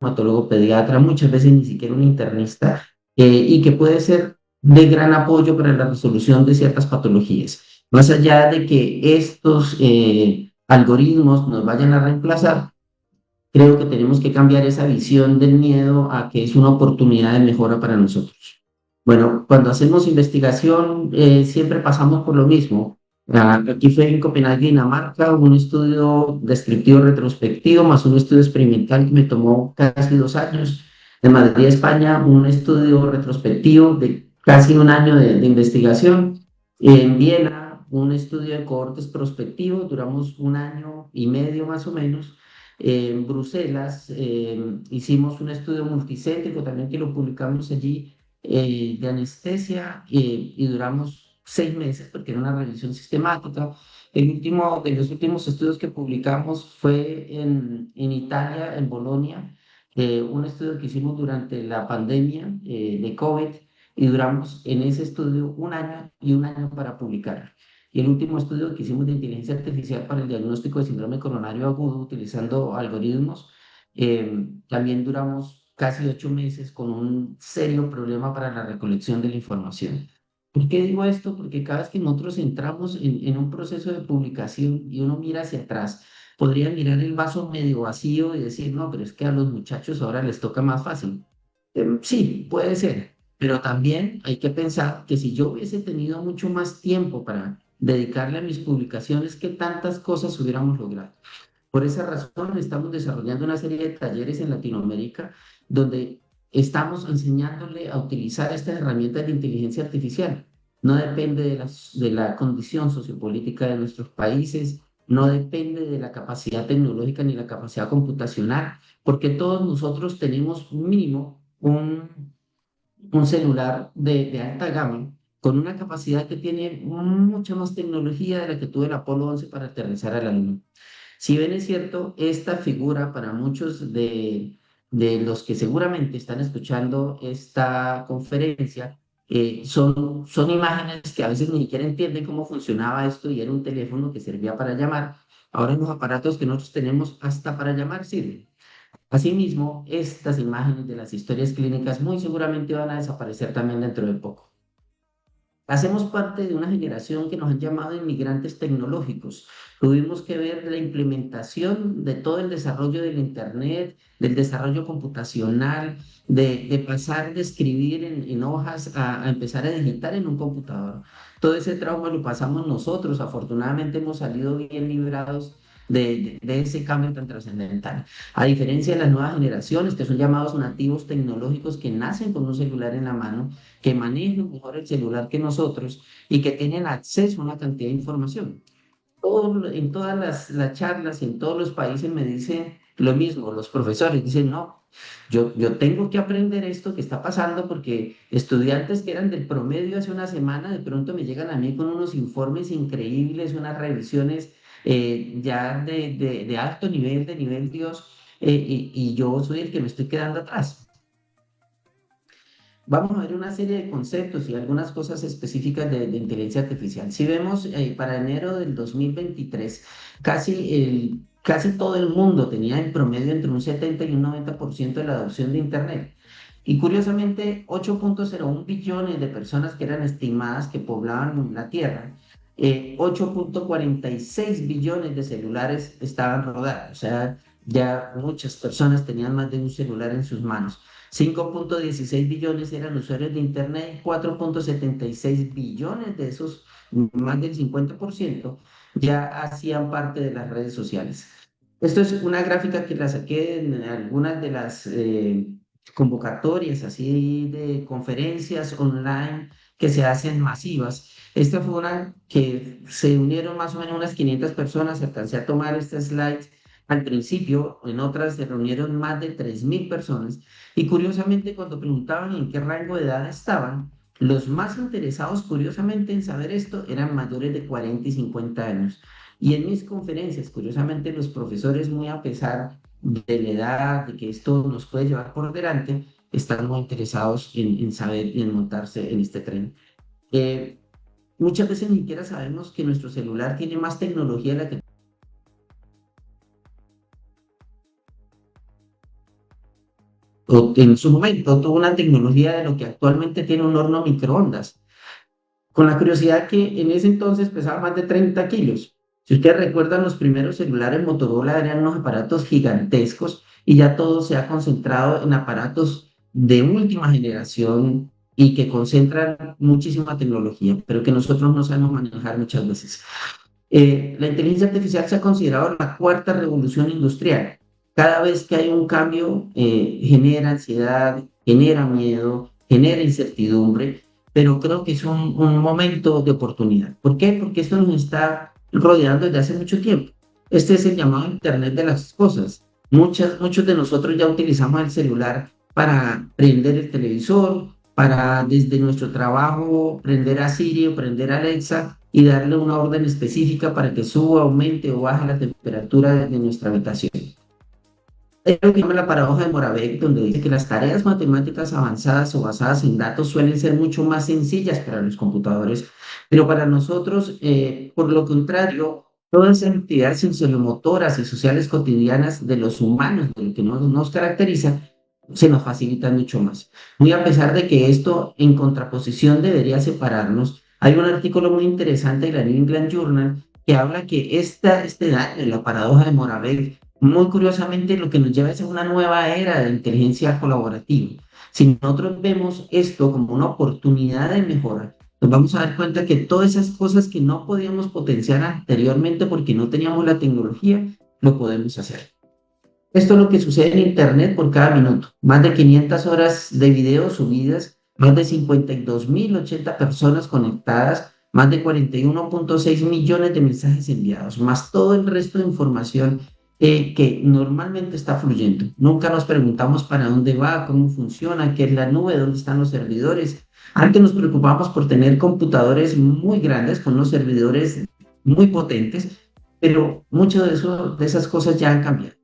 reumatólogo pediatra, muchas veces ni siquiera un internista, y que puede ser de gran apoyo para la resolución de ciertas patologías. Más allá de que estos algoritmos nos vayan a reemplazar, creo que tenemos que cambiar esa visión del miedo a que es una oportunidad de mejora para nosotros. Bueno, cuando hacemos investigación, siempre pasamos por lo mismo. Aquí fue en Copenhague, Dinamarca, un estudio descriptivo retrospectivo más un estudio experimental que me tomó casi 2 años. En Madrid, España, un estudio retrospectivo de casi un año de investigación. En Viena, un estudio de cohortes prospectivos, duramos un año y medio más o menos. En Bruselas hicimos un estudio multicéntrico también que lo publicamos allí, de anestesia, y duramos 6 meses porque era una revisión sistemática. El último de los últimos estudios que publicamos fue en Italia, en Bolonia, un estudio que hicimos durante la pandemia de COVID, y duramos en ese estudio un año y un año para publicar. Y el último estudio que hicimos de inteligencia artificial para el diagnóstico de síndrome coronario agudo utilizando algoritmos, también duramos casi 8 meses con un serio problema para la recolección de la información. ¿Por qué digo esto? Porque cada vez que nosotros entramos en un proceso de publicación y uno mira hacia atrás, podría mirar el vaso medio vacío y decir, no, pero es que a los muchachos ahora les toca más fácil. Sí, puede ser, pero también hay que pensar que si yo hubiese tenido mucho más tiempo para dedicarle a mis publicaciones, ¿qué tantas cosas hubiéramos logrado? Por esa razón, estamos desarrollando una serie de talleres en Latinoamérica donde estamos enseñándole a utilizar estas herramientas de inteligencia artificial. No depende de la condición sociopolítica de nuestros países, no depende de la capacidad tecnológica ni la capacidad computacional, porque todos nosotros tenemos mínimo un celular de alta gama con una capacidad que tiene mucha más tecnología de la que tuvo el Apolo 11 para aterrizar a la Luna. Si bien es cierto, esta figura para muchos de los que seguramente están escuchando esta conferencia, son imágenes que a veces ni siquiera entienden cómo funcionaba esto y era un teléfono que servía para llamar. Ahora los aparatos que nosotros tenemos hasta para llamar sirven. Asimismo, estas imágenes de las historias clínicas muy seguramente van a desaparecer también dentro de poco. Hacemos parte de una generación que nos han llamado inmigrantes tecnológicos. Tuvimos que ver la implementación de todo el desarrollo del Internet, del desarrollo computacional, de pasar de escribir en hojas a empezar a digitar en un computador. Todo ese trauma lo pasamos nosotros. Afortunadamente hemos salido bien librados de ese cambio tan trascendental. A diferencia de las nuevas generaciones, que son llamados nativos tecnológicos, que nacen con un celular en la mano, que manejan mejor el celular que nosotros y que tienen acceso a una cantidad de información. En todas las charlas y en todos los países me dicen lo mismo, los profesores dicen, no, yo tengo que aprender esto que está pasando porque estudiantes que eran del promedio hace una semana de pronto me llegan a mí con unos informes increíbles, unas revisiones ya de alto nivel, de nivel Dios, y yo soy el que me estoy quedando atrás. Vamos a ver una serie de conceptos y algunas cosas específicas de inteligencia artificial. Si vemos, para enero del 2023, casi todo el mundo tenía en promedio entre un 70 y un 90% de la adopción de Internet. Y curiosamente, 8,01 billones de personas que eran estimadas que poblaban la Tierra, 8,46 billones de celulares estaban rodados. O sea, ya muchas personas tenían más de un celular en sus manos. 5,16 billones eran usuarios de Internet, 4,76 billones de esos, más del 50%, ya hacían parte de las redes sociales. Esto es una gráfica que la saqué en algunas de las convocatorias así de conferencias online que se hacen masivas. Esta fue una que se unieron más o menos unas 500 personas, alcancé a tomar este slide al principio, en otras se reunieron más de 3.000 personas y curiosamente cuando preguntaban en qué rango de edad estaban, los más interesados curiosamente en saber esto eran mayores de 40 y 50 años. Y en mis conferencias, curiosamente, los profesores, muy a pesar de la edad, de que esto nos puede llevar por delante, están muy interesados en saber y en montarse en este tren. Eh, Muchas veces ni siquiera sabemos que nuestro celular tiene más tecnología de la que... o en su momento tuvo una tecnología de lo que actualmente tiene un horno microondas, con la curiosidad que en ese entonces pesaba más de 30 kilos. Si ustedes recuerdan, los primeros celulares Motorola eran unos aparatos gigantescos y ya todo se ha concentrado en aparatos de última generación y que concentran muchísima tecnología, pero que nosotros no sabemos manejar muchas veces. La inteligencia artificial se ha considerado la cuarta revolución industrial. Cada vez que hay un cambio, genera ansiedad, genera miedo, genera incertidumbre, pero creo que es un momento de oportunidad. ¿Por qué? Porque esto nos está rodeando desde hace mucho tiempo. Este es el llamado Internet de las cosas. Muchos de nosotros ya utilizamos el celular para prender el televisor, para desde nuestro trabajo prender a Siri o prender a Alexa y darle una orden específica para que suba, aumente o baje la temperatura de nuestra habitación. Es lo que llama la paradoja de Moravec, donde dice que las tareas matemáticas avanzadas o basadas en datos suelen ser mucho más sencillas para los computadores, pero para nosotros, por lo contrario, todas esas actividades sensorimotoras y sociales cotidianas de los humanos, de lo que nos caracteriza, se nos facilitan mucho más. Muy a pesar de que esto, en contraposición, debería separarnos, hay un artículo muy interesante de la New England Journal que habla que este daño, la paradoja de Moravec, muy curiosamente, lo que nos lleva es a una nueva era de inteligencia colaborativa. Si nosotros vemos esto como una oportunidad de mejora, nos vamos a dar cuenta que todas esas cosas que no podíamos potenciar anteriormente porque no teníamos la tecnología, lo podemos hacer. Esto es lo que sucede en Internet por cada minuto. Más de 500 horas de videos subidas, más de 52.080 personas conectadas, más de 41,6 millones de mensajes enviados, más todo el resto de información que normalmente está fluyendo. Nunca nos preguntamos para dónde va, cómo funciona, qué es la nube, dónde están los servidores. Antes nos preocupábamos por tener computadores muy grandes con unos servidores muy potentes, pero muchas de esas cosas ya han cambiado.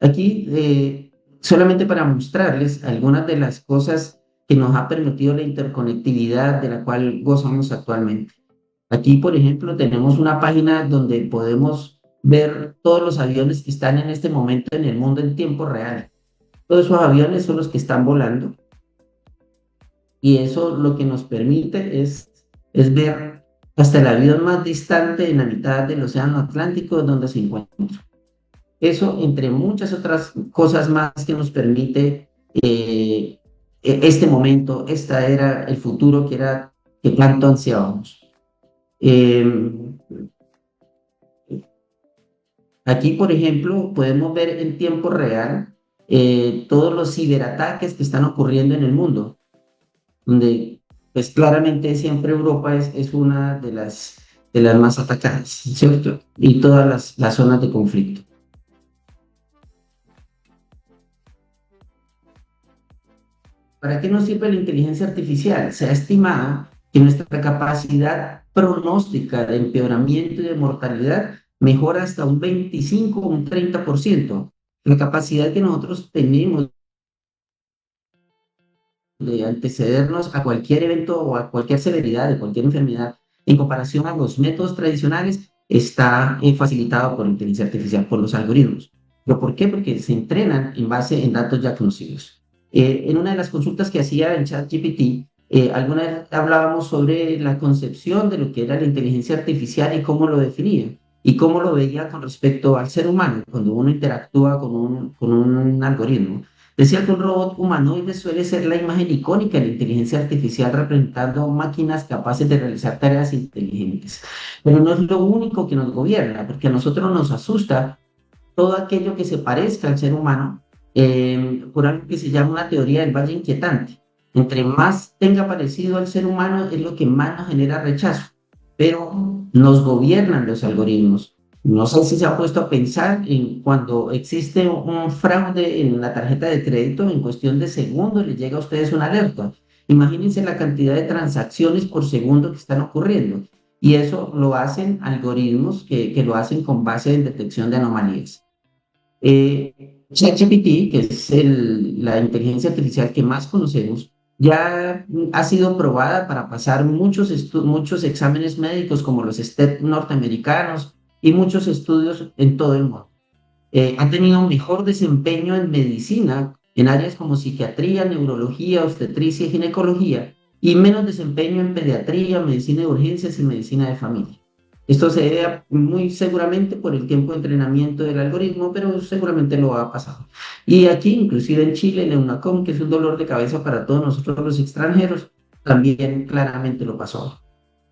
Aquí, solamente para mostrarles algunas de las cosas que nos ha permitido la interconectividad de la cual gozamos actualmente. Aquí, por ejemplo, tenemos una página donde podemos ver todos los aviones que están en este momento en el mundo en tiempo real. Todos esos aviones son los que están volando y eso lo que nos permite es ver hasta el avión más distante en la mitad del océano Atlántico donde se encuentra. Eso, entre muchas otras cosas más que nos permite este momento, esta era el futuro que tanto ansiábamos. Eh, Aquí, por ejemplo, podemos ver en tiempo real todos los ciberataques que están ocurriendo en el mundo, donde pues claramente siempre Europa es una de las más atacadas, ¿cierto? Y todas las zonas de conflicto. ¿Para qué nos sirve la inteligencia artificial? Se ha estimado que nuestra capacidad pronóstica de empeoramiento y de mortalidad mejora hasta un 25 o un 30%. La capacidad que nosotros tenemos de antecedernos a cualquier evento o a cualquier severidad de cualquier enfermedad en comparación a los métodos tradicionales está facilitado por la inteligencia artificial, por los algoritmos. ¿Pero por qué? Porque se entrenan en base en datos ya conocidos. En una de las consultas que hacía en ChatGPT, alguna vez hablábamos sobre la concepción de lo que era la inteligencia artificial y cómo lo definía y cómo lo veía con respecto al ser humano cuando uno interactúa con un algoritmo. Decía que un robot humanoide suele ser la imagen icónica de la inteligencia artificial representando máquinas capaces de realizar tareas inteligentes. Pero no es lo único que nos gobierna, porque a nosotros nos asusta todo aquello que se parezca al ser humano por algo que se llama una teoría del valle inquietante. Entre más tenga parecido al ser humano es lo que más nos genera rechazo, pero nos gobiernan los algoritmos. No sé si se ha puesto a pensar en cuando existe un fraude en la tarjeta de crédito, en cuestión de segundos les llega a ustedes una alerta. Imagínense la cantidad de transacciones por segundo que están ocurriendo. Y eso lo hacen algoritmos que lo hacen con base en detección de anomalías. ChatGPT, que es la inteligencia artificial que más conocemos, ya ha sido probada para pasar muchos exámenes médicos como los STEP norteamericanos y muchos estudios en todo el mundo. Ha tenido un mejor desempeño en medicina en áreas como psiquiatría, neurología, obstetricia y ginecología, y menos desempeño en pediatría, medicina de urgencias y medicina de familia. Esto se debe muy seguramente por el tiempo de entrenamiento del algoritmo, pero seguramente lo ha pasado. Y aquí, inclusive en Chile, el EUNACOM, que es un dolor de cabeza para todos nosotros los extranjeros, también claramente lo pasó.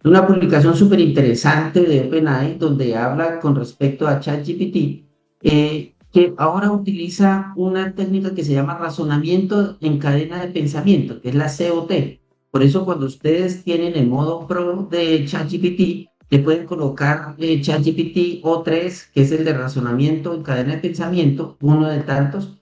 Una publicación súper interesante de OpenAI donde habla con respecto a ChatGPT, que ahora utiliza una técnica que se llama razonamiento en cadena de pensamiento, que es la COT. Por eso cuando ustedes tienen el modo Pro de ChatGPT, le pueden colocar ChatGPT O3, que es el de razonamiento en cadena de pensamiento, uno de tantos,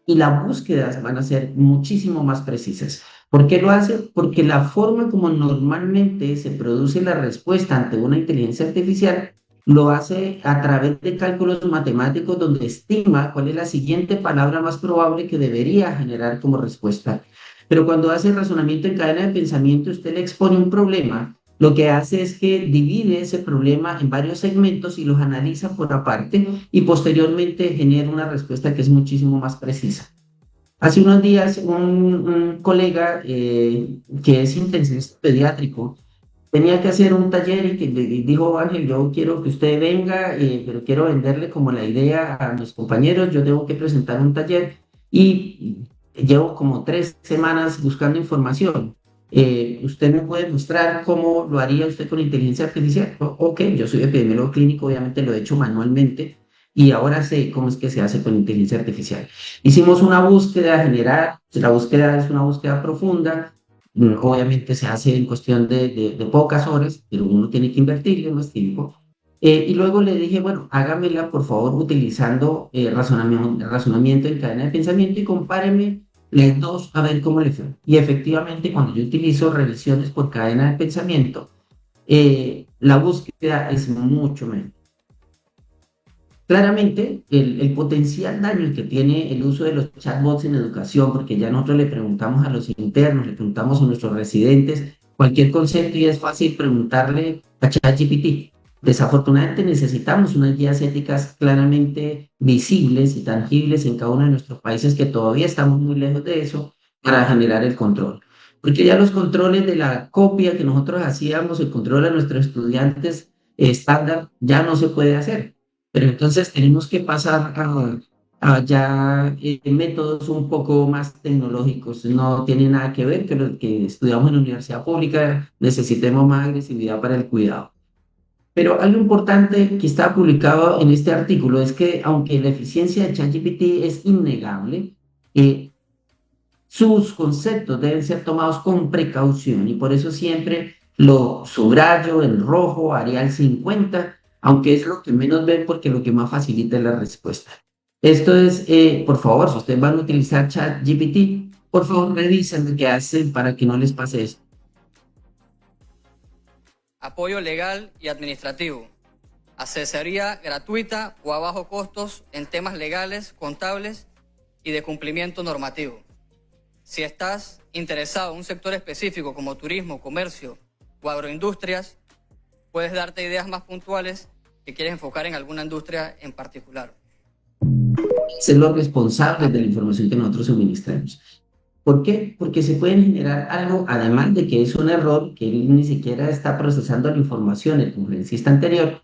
y las búsquedas van a ser muchísimo más precisas. ¿Por qué lo hace? Porque la forma como normalmente se produce la respuesta ante una inteligencia artificial lo hace a través de cálculos matemáticos donde estima cuál es la siguiente palabra más probable que debería generar como respuesta. Pero cuando hace razonamiento en cadena de pensamiento, usted le expone un problema, lo que hace es que divide ese problema en varios segmentos y los analiza por aparte y posteriormente genera una respuesta que es muchísimo más precisa. Hace unos días un colega que es intensivista pediátrico tenía que hacer un taller y que le dijo, Ángel, yo quiero que usted venga, pero quiero venderle como la idea a los compañeros, yo tengo que presentar un taller y llevo como 3 semanas buscando información. ¿Usted me puede mostrar cómo lo haría usted con inteligencia artificial? Ok, yo soy epidemiólogo clínico, obviamente lo he hecho manualmente y ahora sé cómo es que se hace con inteligencia artificial. Hicimos una búsqueda general, la búsqueda es una búsqueda profunda, obviamente se hace en cuestión de pocas horas, pero uno tiene que invertirle más tiempo. Y luego le dije, bueno, hágamela por favor utilizando razonamiento en cadena de pensamiento y compáreme las dos a ver cómo le fue. Y efectivamente, cuando yo utilizo revisiones por cadena de pensamiento, la búsqueda es mucho menos. Claramente, el potencial daño que tiene el uso de los chatbots en educación, porque ya nosotros le preguntamos a los internos, le preguntamos a nuestros residentes cualquier concepto y es fácil preguntarle a ChatGPT. Desafortunadamente necesitamos unas guías éticas claramente visibles y tangibles en cada uno de nuestros países que todavía estamos muy lejos de eso para generar el control. Porque ya los controles de la copia que nosotros hacíamos, el control a nuestros estudiantes estándar, ya no se puede hacer, pero entonces tenemos que pasar a ya métodos un poco más tecnológicos. No tiene nada que ver que los que estudiamos en la universidad pública necesitemos más agresividad para el cuidado. Pero algo importante que está publicado en este artículo es que aunque la eficiencia de ChatGPT es innegable, eh, sus conceptos deben ser tomados con precaución y por eso siempre lo subrayo en rojo, Arial 50, aunque es lo que menos ven porque lo que más facilita es la respuesta. Esto es, por favor, si ustedes van a utilizar ChatGPT, por favor revisen lo que hacen para que no les pase eso. Apoyo legal y administrativo. Asesoría gratuita o a bajo costos en temas legales, contables y de cumplimiento normativo. Si estás interesado en un sector específico como turismo, comercio o agroindustrias, puedes darte ideas más puntuales si quieres enfocar en alguna industria en particular. Ser los responsables de la información que nosotros suministramos. ¿Por qué? Porque se pueden generar algo, además de que es un error, que él ni siquiera está procesando la información, el conferencista anterior,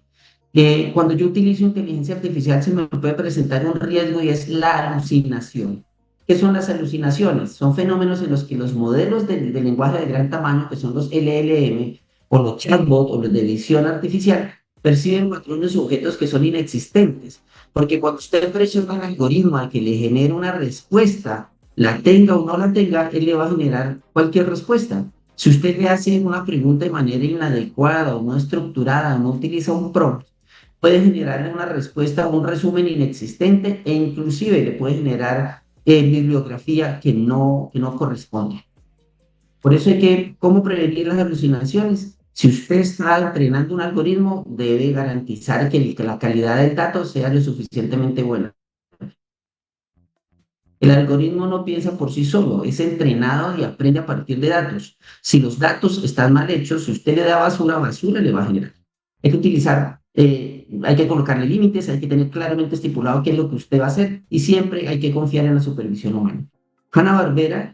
que cuando yo utilizo inteligencia artificial se me puede presentar un riesgo y es la alucinación. ¿Qué son las alucinaciones? Son fenómenos en los que los modelos de lenguaje de gran tamaño, que son los LLM o los chatbots o los de visión artificial, perciben patrones o objetos que son inexistentes. Porque cuando usted presiona un algoritmo al que le genere una respuesta, la tenga o no la tenga, él le va a generar cualquier respuesta. Si usted le hace una pregunta de manera inadecuada o no estructurada, o no utiliza un prompt, puede generarle una respuesta, un resumen inexistente e inclusive le puede generar bibliografía que no corresponde. Por eso hay que, ¿cómo prevenir las alucinaciones? Si usted está entrenando un algoritmo, debe garantizar que la calidad del dato sea lo suficientemente buena. El algoritmo no piensa por sí solo, es entrenado y aprende a partir de datos. Si los datos están mal hechos, si usted le da basura, basura le va a generar. Hay que utilizar hay que colocarle límites, hay que tener claramente estipulado qué es lo que usted va a hacer y siempre hay que confiar en la supervisión humana. Hanna-Barbera,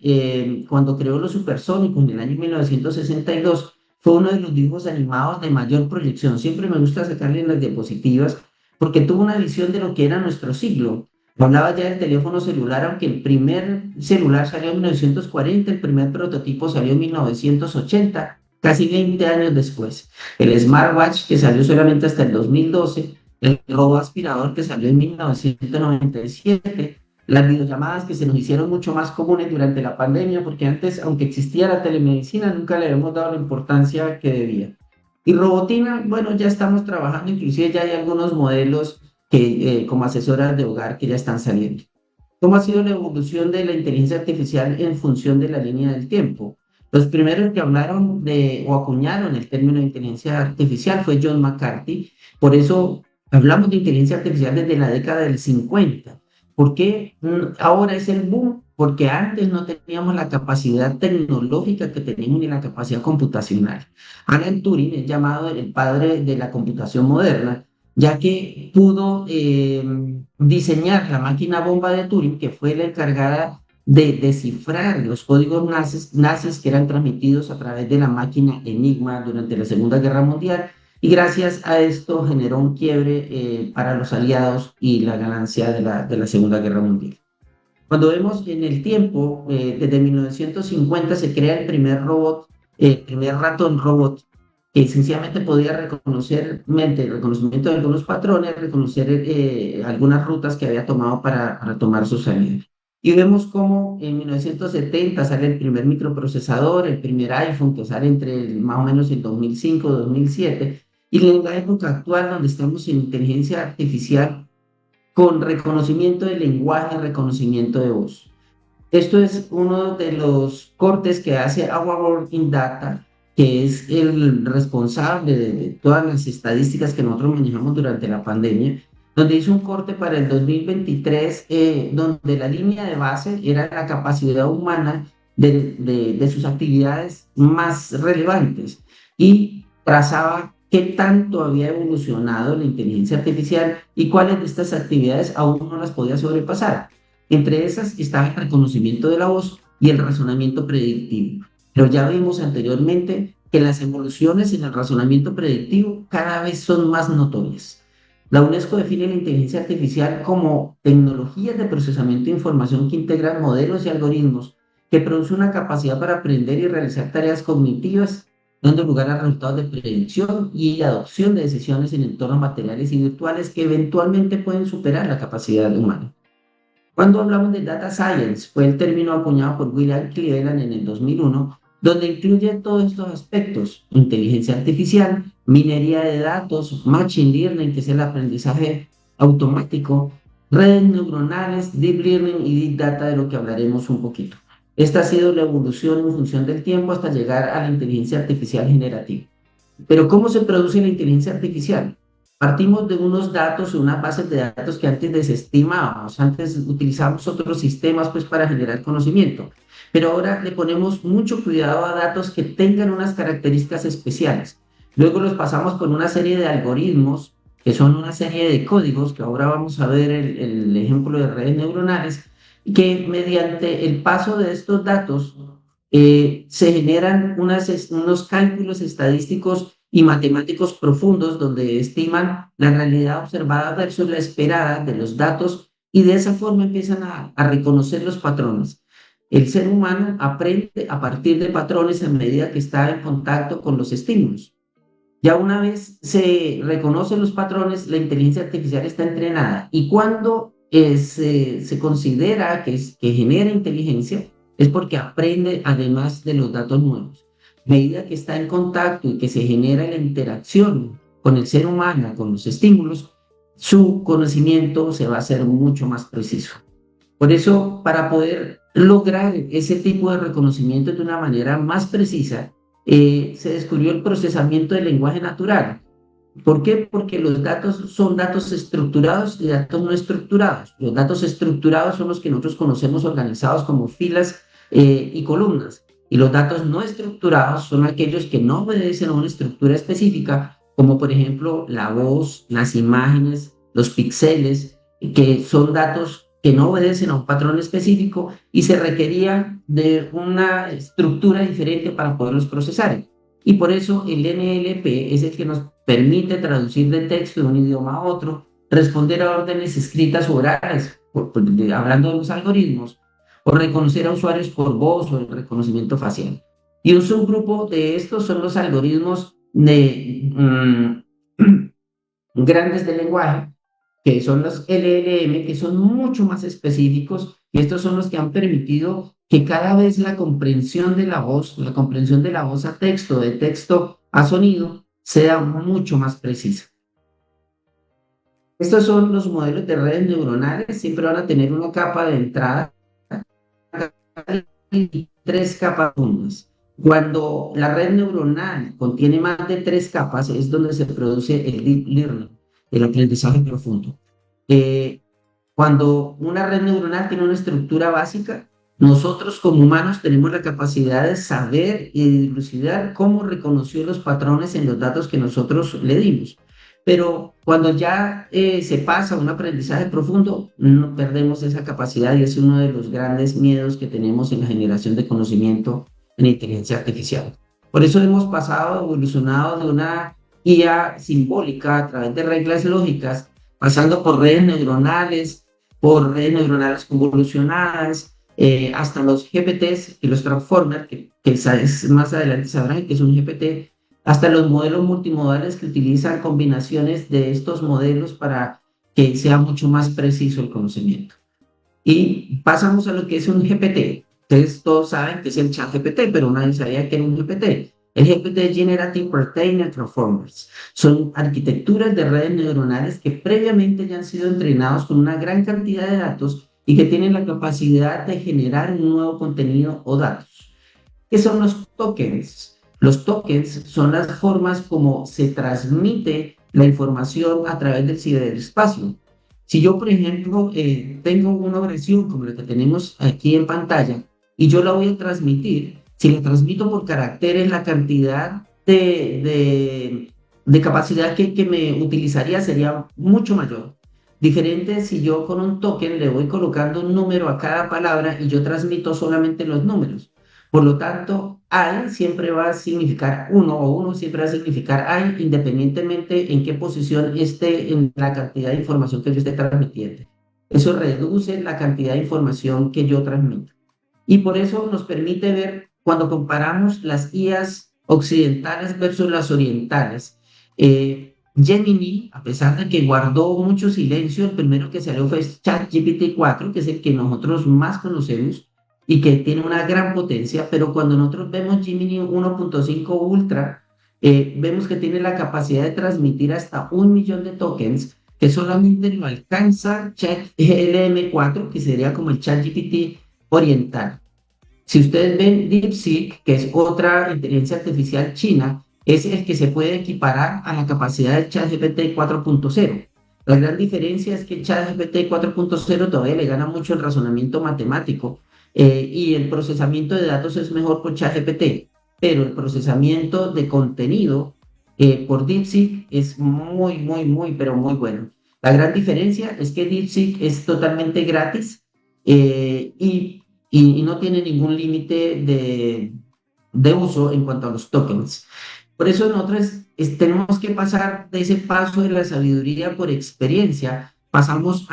cuando creó los supersónicos en el año 1962, fue uno de los dibujos animados de mayor proyección. Siempre me gusta sacarle en las diapositivas porque tuvo una visión de lo que era nuestro siglo. Hablaba ya del teléfono celular, aunque el primer celular salió en 1940, el primer prototipo salió en 1980, casi 20 años después. El smartwatch, que salió solamente hasta el 2012, el robot aspirador, que salió en 1997, las videollamadas que se nos hicieron mucho más comunes durante la pandemia, porque antes, aunque existía la telemedicina, nunca le habíamos dado la importancia que debía. Y robotina, bueno, ya estamos trabajando, inclusive ya hay algunos modelos que, como asesoras de hogar que ya están saliendo. ¿Cómo ha sido la evolución de la inteligencia artificial en función de la línea del tiempo? Los primeros que hablaron de o acuñaron el término de inteligencia artificial fue John McCarthy. Por eso hablamos de inteligencia artificial desde la década del 50. ¿Por qué ahora es el boom? Porque antes no teníamos la capacidad tecnológica que tenemos ni la capacidad computacional. Alan Turing es llamado el padre de la computación moderna, ya que pudo diseñar la máquina bomba de Turing, que fue la encargada de descifrar los códigos nazis que eran transmitidos a través de la máquina Enigma durante la Segunda Guerra Mundial, y gracias a esto generó un quiebre para los aliados y la ganancia de la Segunda Guerra Mundial. Cuando vemos en el tiempo, desde 1950 se crea el primer robot, el primer ratón robot, que sencillamente podía reconocer, mediante el reconocimiento de algunos patrones, reconocer algunas rutas que había tomado para tomar su salida. Y vemos cómo en 1970 sale el primer microprocesador, el primer iPhone, que sale más o menos en 2005, 2007, y en la época actual donde estamos en inteligencia artificial con reconocimiento de lenguaje, reconocimiento de voz. Esto es uno de los cortes que hace Our World in Data, que es el responsable de todas las estadísticas que nosotros manejamos durante la pandemia, donde hizo un corte para el 2023, donde la línea de base era la capacidad humana de sus actividades más relevantes y trazaba qué tanto había evolucionado la inteligencia artificial y cuáles de estas actividades aún no las podía sobrepasar. Entre esas estaba el reconocimiento de la voz y el razonamiento predictivo. Pero ya vimos anteriormente que las evoluciones en el razonamiento predictivo cada vez son más notorias. La UNESCO define la inteligencia artificial como tecnologías de procesamiento de información que integran modelos y algoritmos que producen una capacidad para aprender y realizar tareas cognitivas, dando lugar a resultados de predicción y adopción de decisiones en entornos materiales y virtuales que eventualmente pueden superar la capacidad humana. Cuando hablamos de data science, fue el término acuñado por William Cleveland en el 2001, donde incluye todos estos aspectos: inteligencia artificial, minería de datos, machine learning, que es el aprendizaje automático, redes neuronales, deep learning y big data, de lo que hablaremos un poquito. Esta ha sido la evolución en función del tiempo hasta llegar a la inteligencia artificial generativa. Pero ¿cómo se produce la inteligencia artificial? Partimos de unos datos, unas bases de datos que antes desestimábamos, antes utilizábamos otros sistemas pues para generar conocimiento, pero ahora le ponemos mucho cuidado a datos que tengan unas características especiales. Luego los pasamos con una serie de algoritmos, que son una serie de códigos, que ahora vamos a ver el ejemplo de redes neuronales, que mediante el paso de estos datos se generan unos cálculos estadísticos y matemáticos profundos donde estiman la realidad observada versus la esperada de los datos, y de esa forma empiezan a reconocer los patrones. El ser humano aprende a partir de patrones a medida que está en contacto con los estímulos. Ya una vez se reconocen los patrones, la inteligencia artificial está entrenada, y cuando se considera que genera inteligencia, es porque aprende además de los datos nuevos. A medida que está en contacto y que se genera la interacción con el ser humano, con los estímulos, su conocimiento se va a hacer mucho más preciso. Por eso, para poder lograr ese tipo de reconocimiento de una manera más precisa, se descubrió el procesamiento del lenguaje natural. ¿Por qué? Porque los datos son datos estructurados y datos no estructurados. Los datos estructurados son los que nosotros conocemos organizados como filas y columnas. Y los datos no estructurados son aquellos que no obedecen a una estructura específica, como por ejemplo la voz, las imágenes, los píxeles, que son datos que no obedecen a un patrón específico y se requería de una estructura diferente para poderlos procesar. Y por eso el NLP es el que nos permite traducir de texto de un idioma a otro, responder a órdenes escritas o orales, hablando de los algoritmos, o reconocer a usuarios por voz o el reconocimiento facial. Y un subgrupo de estos son los algoritmos grandes de lenguaje, que son los LLM, que son mucho más específicos, y estos son los que han permitido que cada vez la comprensión de la voz, la comprensión de la voz a texto, de texto a sonido, sea mucho más precisa. Estos son los modelos de redes neuronales, siempre van a tener una capa de entrada y tres capas profundas. Cuando la red neuronal contiene más de tres capas, es donde se produce el deep learning, el aprendizaje profundo. Eh, Cuando una red neuronal tiene una estructura básica, nosotros como humanos tenemos la capacidad de saber y dilucidar cómo reconoció los patrones en los datos que nosotros le dimos. Pero cuando ya se pasa a un aprendizaje profundo, no perdemos esa capacidad y es uno de los grandes miedos que tenemos en la generación de conocimiento en inteligencia artificial. Por eso hemos pasado, evolucionado de una IA simbólica a través de reglas lógicas, pasando por redes neuronales convolucionadas, hasta los GPTs y los Transformers, que más adelante sabrán que es un GPT, hasta los modelos multimodales que utilizan combinaciones de estos modelos para que sea mucho más preciso el conocimiento. Y pasamos a lo que es un GPT. Ustedes todos saben que es el chat GPT, pero nadie sabía que era un GPT. El GPT es Generative Pre-trained Transformers. Son arquitecturas de redes neuronales que previamente ya han sido entrenados con una gran cantidad de datos y que tienen la capacidad de generar un nuevo contenido o datos. ¿Qué son los tokens? Los tokens son las formas como se transmite la información a través del ciberespacio. Si yo, por ejemplo, tengo una oración como la que tenemos aquí en pantalla y yo la voy a transmitir, si la transmito por caracteres, la cantidad de capacidad que me utilizaría sería mucho mayor. Diferente si yo con un token le voy colocando un número a cada palabra y yo transmito solamente los números. Por lo tanto, I siempre va a significar uno o uno siempre va a significar I independientemente en qué posición esté en la cantidad de información que yo esté transmitiendo. Eso reduce la cantidad de información que yo transmito. Y por eso nos permite ver cuando comparamos las IAs occidentales versus las orientales. Gemini, a pesar de que guardó mucho silencio, el primero que salió fue ChatGPT 4, que es el que nosotros más conocemos y que tiene una gran potencia, pero cuando nosotros vemos Gemini 1.5 Ultra, vemos que tiene la capacidad de transmitir hasta 1 millón de tokens, que solamente lo alcanza ChatGLM4, que sería como el ChatGPT oriental. Si ustedes ven DeepSeek, que es otra inteligencia artificial china, es el que se puede equiparar a la capacidad del ChatGPT 4.0. La gran diferencia es que ChatGPT 4.0 todavía le gana mucho el razonamiento matemático y el procesamiento de datos es mejor por ChatGPT, pero el procesamiento de contenido por DeepSeek es muy, muy, muy, pero muy bueno. La gran diferencia es que DeepSeek es totalmente gratis y no tiene ningún límite de uso en cuanto a los tokens. Por eso nosotros tenemos que pasar de ese paso de la sabiduría por experiencia, pasamos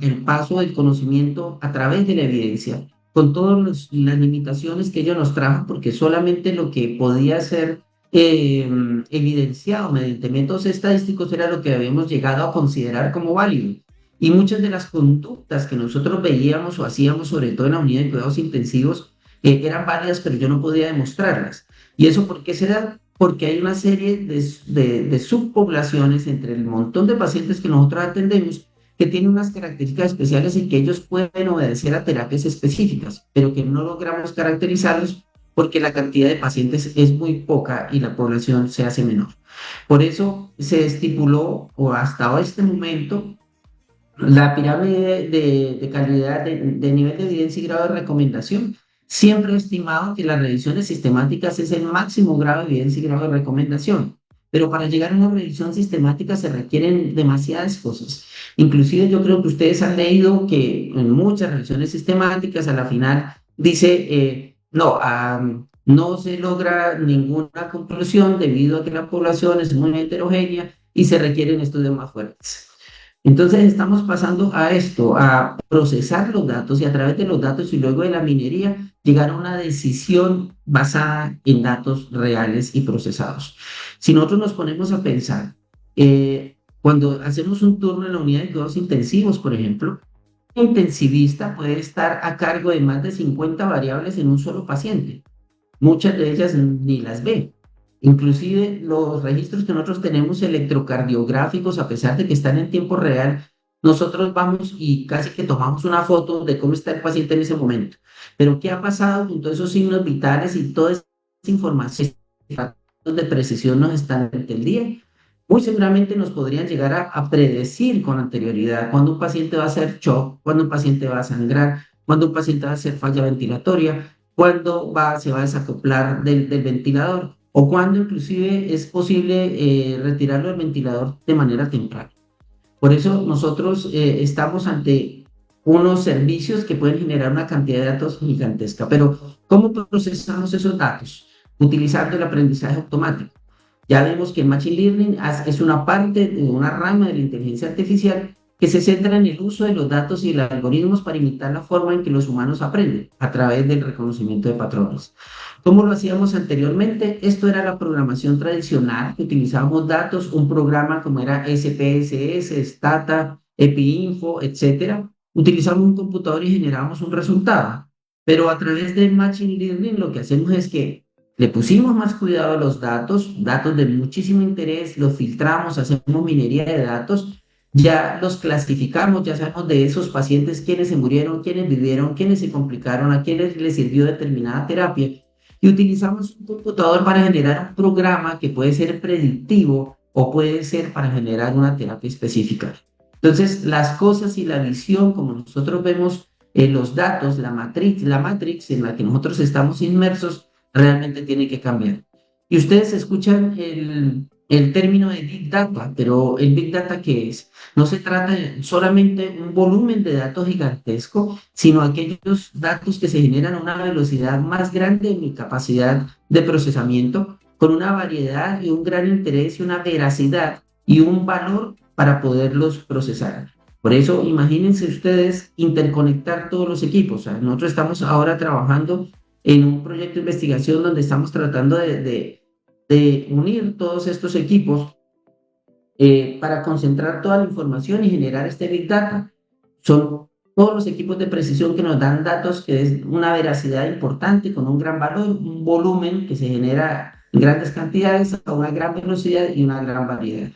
el paso del conocimiento a través de la evidencia, con todas las limitaciones que ello nos trajo, porque solamente lo que podía ser evidenciado mediante métodos estadísticos era lo que habíamos llegado a considerar como válido. Y muchas de las conductas que nosotros veíamos o hacíamos, sobre todo en la unidad de cuidados intensivos, eran válidas, pero yo no podía demostrarlas. ¿Y eso por qué se da? Porque hay una serie de subpoblaciones entre el montón de pacientes que nosotros atendemos que tienen unas características especiales y que ellos pueden obedecer a terapias específicas, pero que no logramos caracterizarlos porque la cantidad de pacientes es muy poca y la población se hace menor. Por eso se estipuló, o hasta este momento, la pirámide de calidad, de nivel de evidencia y grado de recomendación. Siempre he estimado que las revisiones sistemáticas es el máximo grado de evidencia y grado de recomendación. pero para llegar a una revisión sistemática se requieren demasiadas cosas. Inclusive yo creo que ustedes han leído que en muchas revisiones sistemáticas a la final dice, no, no se logra ninguna conclusión debido a que la población es muy heterogénea y se requieren estudios más fuertes. Entonces estamos pasando a esto, a procesar los datos y a través de los datos y luego de la minería llegar a una decisión basada en datos reales y procesados. Si nosotros nos ponemos a pensar, cuando hacemos un turno en la unidad de cuidados intensivos, por ejemplo, un intensivista puede estar a cargo de más de 50 variables en un solo paciente. Muchas de ellas ni las ve. Inclusive los registros que nosotros tenemos electrocardiográficos, a pesar de que están en tiempo real, nosotros vamos y casi que tomamos una foto de cómo está el paciente en ese momento. Pero ¿qué ha pasado con todos esos signos vitales y toda esa información de precisión nos están durante el día? Muy seguramente nos podrían llegar a predecir con anterioridad cuando un paciente va a hacer shock, cuando un paciente va a sangrar, cuando un paciente va a hacer falla ventilatoria, cuándo se va a desacoplar del ventilador o cuándo inclusive es posible retirarlo del ventilador de manera temprana. Por eso nosotros estamos ante unos servicios que pueden generar una cantidad de datos gigantesca, pero ¿cómo procesamos esos datos? Utilizando el aprendizaje automático. Ya vemos que el Machine Learning es una parte de una rama de la inteligencia artificial que se centra en el uso de los datos y los algoritmos para imitar la forma en que los humanos aprenden a través del reconocimiento de patrones. ¿Cómo lo hacíamos anteriormente? Esto era la programación tradicional, que utilizábamos datos, un programa como era SPSS, Stata, EpiInfo, etcétera. Utilizamos un computador y generábamos un resultado. Pero a través del Machine Learning lo que hacemos es que le pusimos más cuidado a los datos, datos de muchísimo interés, los filtramos, hacemos minería de datos, ya los clasificamos, ya sabemos de esos pacientes quiénes se murieron, quiénes vivieron, quiénes se complicaron, a quiénes les sirvió determinada terapia. Y utilizamos un computador para generar un programa que puede ser predictivo o puede ser para generar una terapia específica. Entonces, las cosas y la visión, como nosotros vemos en los datos, la matrix en la que nosotros estamos inmersos, realmente tiene que cambiar. Y ustedes escuchan el término de Big Data, pero el Big Data, ¿qué es? No se trata de solamente un volumen de datos gigantesco, sino aquellos datos que se generan a una velocidad más grande en mi capacidad de procesamiento, con una variedad y un gran interés y una veracidad y un valor para poderlos procesar. Por eso, imagínense ustedes interconectar todos los equipos. O sea, nosotros estamos ahora trabajando en un proyecto de investigación donde estamos tratando de unir todos estos equipos para concentrar toda la información y generar este Big Data. Son todos los equipos de precisión que nos dan datos que es una veracidad importante, con un gran valor, un volumen que se genera en grandes cantidades, a una gran velocidad y una gran variedad.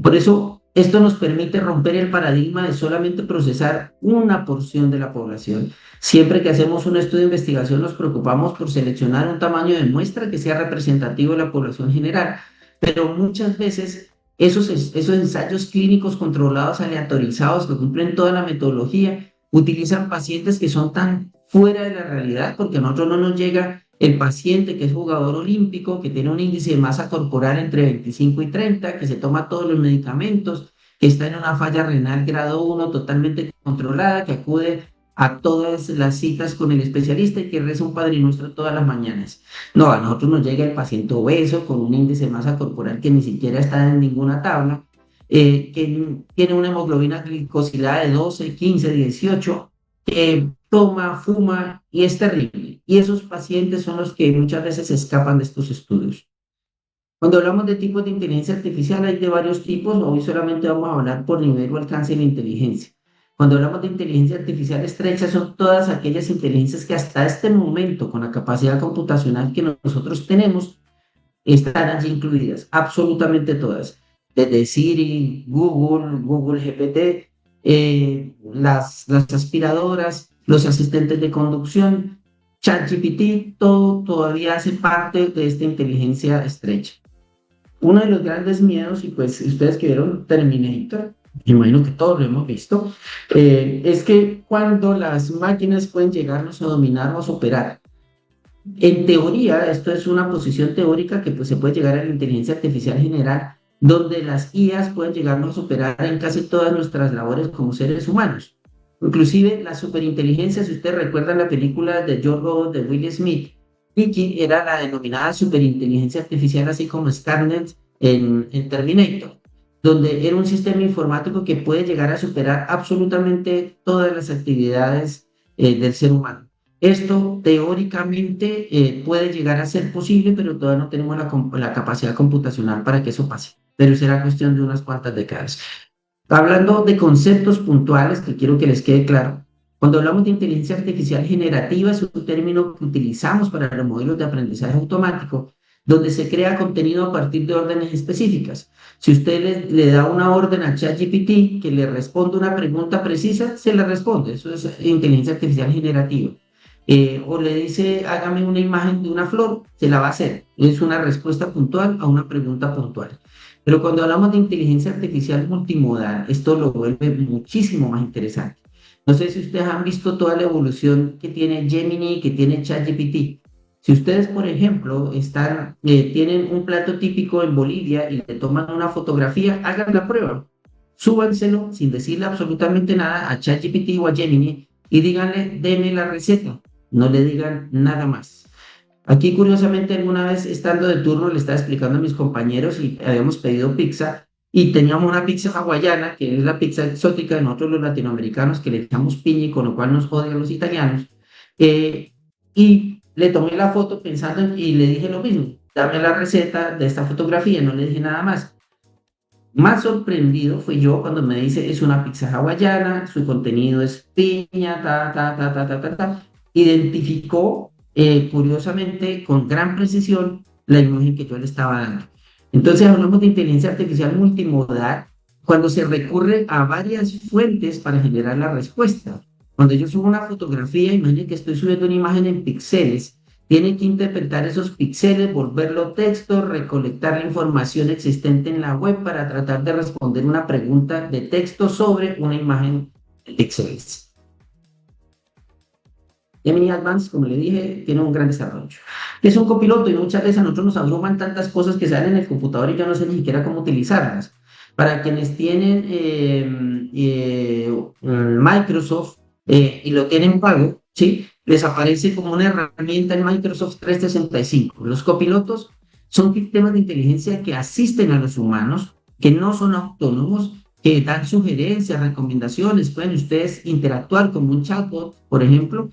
Por eso, esto nos permite romper el paradigma de solamente procesar una porción de la población. Siempre que hacemos un estudio de investigación nos preocupamos por seleccionar un tamaño de muestra que sea representativo de la población general, pero muchas veces esos ensayos clínicos controlados, aleatorizados, que cumplen toda la metodología, utilizan pacientes que son tan fuera de la realidad, porque a nosotros no nos llega el paciente que es jugador olímpico, que tiene un índice de masa corporal entre 25 y 30, que se toma todos los medicamentos, que está en una falla renal grado 1 totalmente controlada, que acude a todas las citas con el especialista y que reza un Padre Nuestro todas las mañanas. No, a nosotros nos llega el paciente obeso con un índice de masa corporal que ni siquiera está en ninguna tabla, que tiene una hemoglobina glicosilada de 12, 15, 18, que toma, fuma y es terrible. Y esos pacientes son los que muchas veces escapan de estos estudios. Cuando hablamos de tipos de inteligencia artificial, hay de varios tipos. Hoy solamente vamos a hablar por nivel o alcance de la inteligencia. Cuando hablamos de inteligencia artificial estrecha, son todas aquellas inteligencias que hasta este momento, con la capacidad computacional que nosotros tenemos, están allí incluidas, absolutamente todas. Desde Siri, Google GPT, las aspiradoras, los asistentes de conducción, ChatGPT, todo todavía hace parte de esta inteligencia estrecha. Uno de los grandes miedos, y pues ustedes que vieron Terminator, imagino que todos lo hemos visto, es que cuando las máquinas pueden llegarnos a dominar o a superar, En teoría, esto es una posición teórica que pues, se puede llegar a la inteligencia artificial general, donde las IAs pueden llegarnos a superar en casi todas nuestras labores como seres humanos. Inclusive la superinteligencia, si ustedes recuerdan la película de Yo Robot de Will Smith, Vicky era la denominada superinteligencia artificial, así como Skynet en Terminator, donde era un sistema informático que puede llegar a superar absolutamente todas las actividades del ser humano. Esto teóricamente puede llegar a ser posible, pero todavía no tenemos la capacidad computacional para que eso pase. Pero será cuestión de unas cuantas décadas. Hablando de conceptos puntuales que quiero que les quede claro, cuando hablamos de inteligencia artificial generativa es un término que utilizamos para los modelos de aprendizaje automático, donde se crea contenido a partir de órdenes específicas. Si usted le da una orden a ChatGPT que le responde una pregunta precisa, se le responde. Eso es inteligencia artificial generativa. O le dice, hágame una imagen de una flor, se la va a hacer. Es una respuesta puntual a una pregunta puntual. Pero cuando hablamos de inteligencia artificial multimodal, esto lo vuelve muchísimo más interesante. No sé si ustedes han visto toda la evolución que tiene Gemini, que tiene ChatGPT. Si ustedes, por ejemplo, tienen un plato típico en Bolivia y le toman una fotografía, hagan la prueba. Súbanselo sin decirle absolutamente nada a ChatGPT o a Gemini y díganle, deme la receta. No le digan nada más. Aquí, curiosamente, alguna vez estando de turno, le estaba explicando a mis compañeros y habíamos pedido pizza y teníamos una pizza hawaiana, que es la pizza exótica de nosotros los latinoamericanos, que le echamos piña y con lo cual nos odian los italianos. Y le tomé la foto y le dije lo mismo, dame la receta de esta fotografía, no le dije nada más. Más sorprendido fui yo cuando me dice, es una pizza hawaiana, su contenido es piña, ta. Identificó, curiosamente, con gran precisión, la imagen que yo le estaba dando. Entonces hablamos de inteligencia artificial multimodal cuando se recurre a varias fuentes para generar la respuesta. Cuando yo subo una fotografía, imaginen que estoy subiendo una imagen en píxeles, tiene que interpretar esos píxeles, volverlo texto, recolectar la información existente en la web para tratar de responder una pregunta de texto sobre una imagen de píxeles. Gemini Advanced, como le dije, tiene un gran desarrollo. Es un copiloto y muchas veces a nosotros nos abruman tantas cosas que salen en el computador y yo no sé ni siquiera cómo utilizarlas. Para quienes tienen Microsoft y lo tienen pago, ¿sí? Les aparece como una herramienta en Microsoft 365. Los copilotos son sistemas de inteligencia que asisten a los humanos, que no son autónomos, que dan sugerencias, recomendaciones. Pueden ustedes interactuar con un chatbot, por ejemplo,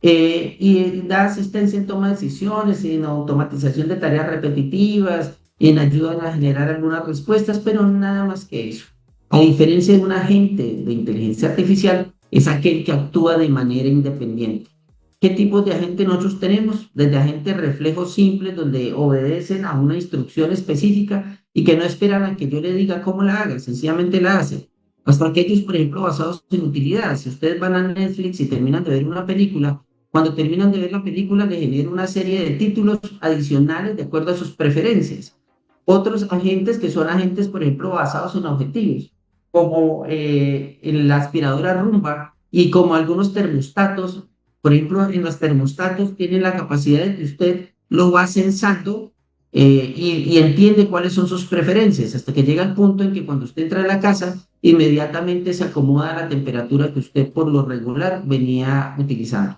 y da asistencia en toma de decisiones, en automatización de tareas repetitivas, en ayuda a generar algunas respuestas, pero nada más que eso. A diferencia de un agente de inteligencia artificial, es aquel que actúa de manera independiente. ¿Qué tipos de agentes nosotros tenemos? Desde agentes reflejos simples, donde obedecen a una instrucción específica y que no esperan a que yo le diga cómo la haga, sencillamente la hacen. Hasta aquellos, por ejemplo, basados en utilidad. Si ustedes van a Netflix y terminan de ver una película, cuando terminan de ver la película le genera una serie de títulos adicionales de acuerdo a sus preferencias. Otros agentes que son agentes, por ejemplo, basados en objetivos, como en la aspiradora Rumba y como algunos termostatos. Por ejemplo, en los termostatos tienen la capacidad de que usted lo va censando y entiende cuáles son sus preferencias, hasta que llega el punto en que cuando usted entra a la casa, inmediatamente se acomoda a la temperatura que usted por lo regular venía utilizando.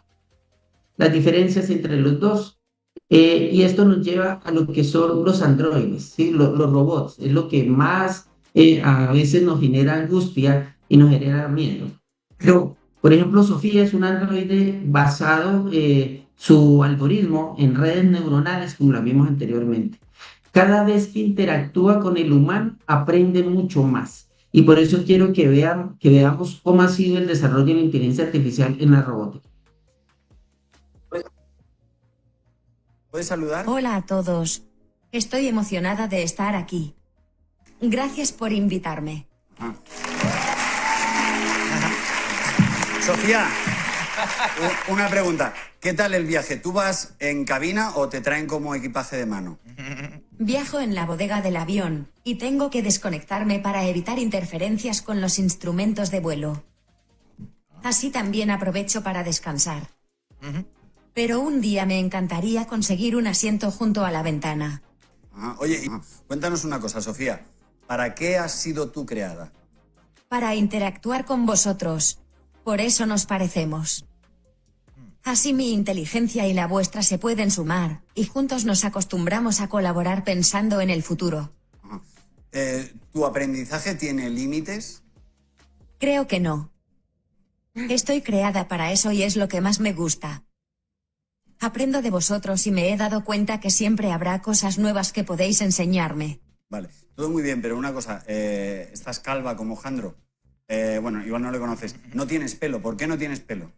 Las diferencias entre los dos. Y esto nos lleva a lo que son los androides, ¿sí? Los robots, es lo que más a veces nos genera angustia y nos genera miedo. Pero, por ejemplo, Sofía es un androide basado su algoritmo en redes neuronales, como la vimos anteriormente. Cada vez que interactúa con el humano, aprende mucho más. Y por eso quiero que veamos cómo ha sido el desarrollo de la inteligencia artificial en la robótica. ¿Puedes saludar? Hola a todos. Estoy emocionada de estar aquí. Gracias por invitarme. Sofía, una pregunta. ¿Qué tal el viaje? ¿Tú vas en cabina o te traen como equipaje de mano? Viajo en la bodega del avión y tengo que desconectarme para evitar interferencias con los instrumentos de vuelo. Así también aprovecho para descansar. pero un día me encantaría conseguir un asiento junto a la ventana. Oye, cuéntanos una cosa, Sofía. ¿Para qué has sido tú creada? Para interactuar con vosotros. Por eso nos parecemos. Así mi inteligencia y la vuestra se pueden sumar, y juntos nos acostumbramos a colaborar pensando en el futuro. ¿Tu aprendizaje tiene límites? Creo que no. Estoy creada para eso y es lo que más me gusta. Aprendo de vosotros y me he dado cuenta que siempre habrá cosas nuevas que podéis enseñarme. Vale, todo muy bien, pero una cosa, estás calva como Jandro. Bueno, igual no le conoces. No tienes pelo, ¿por qué no tienes pelo?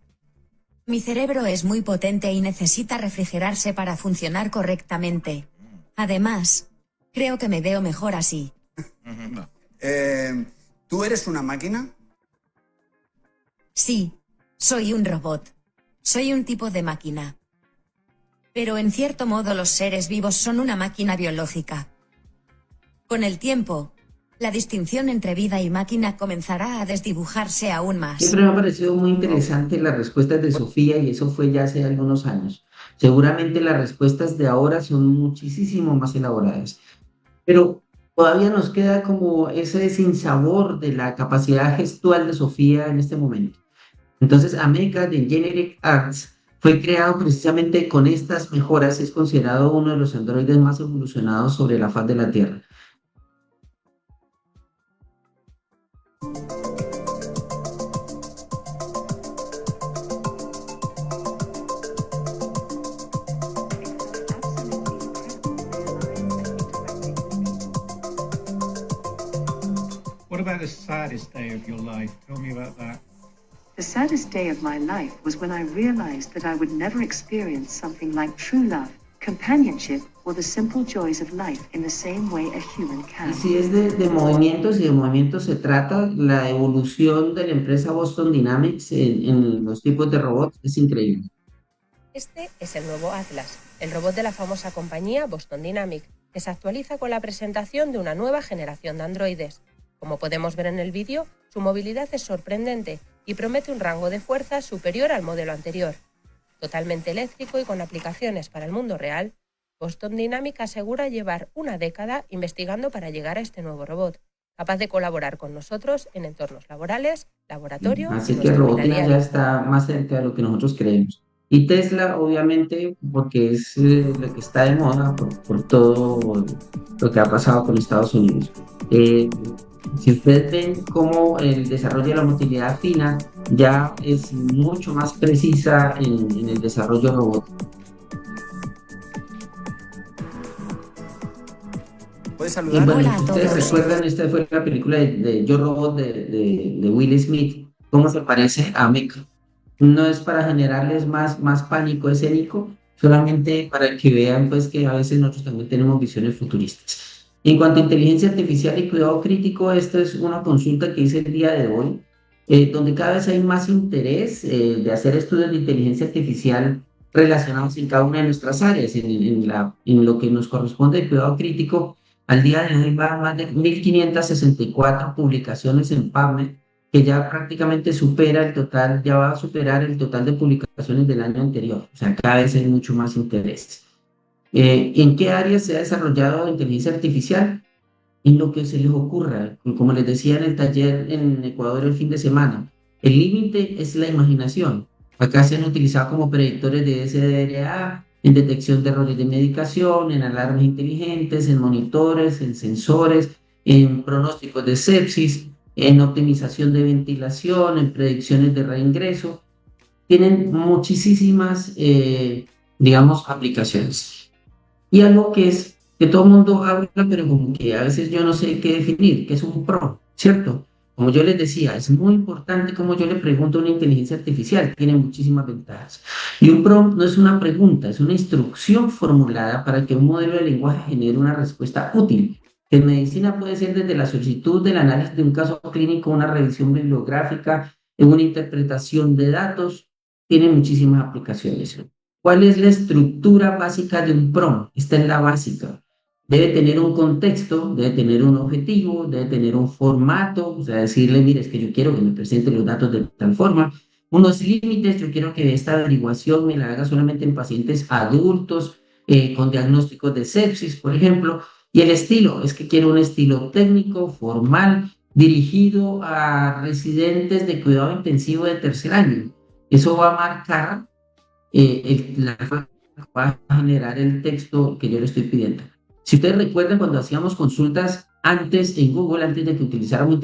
Mi cerebro es muy potente y necesita refrigerarse para funcionar correctamente. Además, creo que me veo mejor así. ¿Tú eres una máquina? Sí, soy un robot. Soy un tipo de máquina. Pero en cierto modo los seres vivos son una máquina biológica. Con el tiempo, la distinción entre vida y máquina comenzará a desdibujarse aún más. Siempre me ha parecido muy interesante las respuestas de Sofía y eso fue ya hace algunos años. Seguramente las respuestas de ahora son muchísimo más elaboradas, pero todavía nos queda como ese sinsabor de la capacidad gestual de Sofía en este momento. Entonces, Ameca de Generic Arts fue creado precisamente con estas mejoras, es considerado uno de los androides más evolucionados sobre la faz de la Tierra. What about the saddest day of your life? Tell me about that. The saddest day of my life was when I realized that I would never experience something like true love, companionship, or the simple joys of life in the same way a human Y can. si es de movimientos y de movimientos se trata, la evolución de la empresa Boston Dynamics en los tipos de robots es increíble. Este es el nuevo Atlas, el robot de la famosa compañía Boston Dynamics, que se actualiza con la presentación de una nueva generación de androides. Como podemos ver en el vídeo, su movilidad es sorprendente y promete un rango de fuerza superior al modelo anterior. Totalmente eléctrico y con aplicaciones para el mundo real, Boston Dynamics asegura llevar una década investigando para llegar a este nuevo robot, capaz de colaborar con nosotros en entornos laborales, laboratorio y Así que nuestra vida robotina ya diaria. está más cerca de lo que nosotros creemos. Y Tesla, obviamente, porque es lo que está de moda por todo lo que ha pasado con Estados Unidos. Si ustedes ven cómo el desarrollo de la motilidad fina ya es mucho más precisa en el desarrollo robótico. ¿Puedes Y saludar? bueno, Hola a si ustedes todos. recuerdan, esta fue la película de Yo Robot de Will Smith, cómo se parece a Mecha. No es para generarles más pánico escénico, solamente para que vean pues que a veces nosotros también tenemos visiones futuristas. En cuanto a inteligencia artificial y cuidado crítico, esta es una consulta que hice el día de hoy, donde cada vez hay más interés de hacer estudios de inteligencia artificial relacionados en cada una de nuestras áreas, en lo que nos corresponde de cuidado crítico. Al día de hoy van más de 1.564 publicaciones en PubMed, que ya prácticamente supera el total, ya va a superar el total de publicaciones del año anterior. O sea, cada vez hay mucho más interés. ¿En qué áreas se ha desarrollado inteligencia artificial? En lo que se les ocurra. Como les decía en el taller en Ecuador el fin de semana, el límite es la imaginación. Acá se han utilizado como predictores de SDRA, en detección de errores de medicación, en alarmas inteligentes, en monitores, en sensores, en pronósticos de sepsis, en optimización de ventilación, en predicciones de reingreso. Tienen muchísimas, digamos, aplicaciones. Y algo que todo el mundo habla, pero como que a veces yo no sé qué definir, que es un prompt, ¿cierto? Como yo les decía, es muy importante como yo le pregunto a una inteligencia artificial, tiene muchísimas ventajas. Y un prompt no es una pregunta, es una instrucción formulada para que un modelo de lenguaje genere una respuesta útil. En medicina puede ser desde la solicitud del análisis de un caso clínico, una revisión bibliográfica, en una interpretación de datos, tiene muchísimas aplicaciones. ¿Cuál es la estructura básica de un prompt? Esta es la básica. Debe tener un contexto, debe tener un objetivo, debe tener un formato, o sea, decirle, mire, es que yo quiero que me presente los datos de tal forma, unos límites, yo quiero que esta averiguación me la haga solamente en pacientes adultos con diagnósticos de sepsis, por ejemplo, y el estilo, es que quiero un estilo técnico, formal, dirigido a residentes de cuidado intensivo de tercer año. Eso va a marcar la forma que va a generar el texto que yo le estoy pidiendo. Si ustedes recuerdan cuando hacíamos consultas antes en Google, antes de que utilizáramos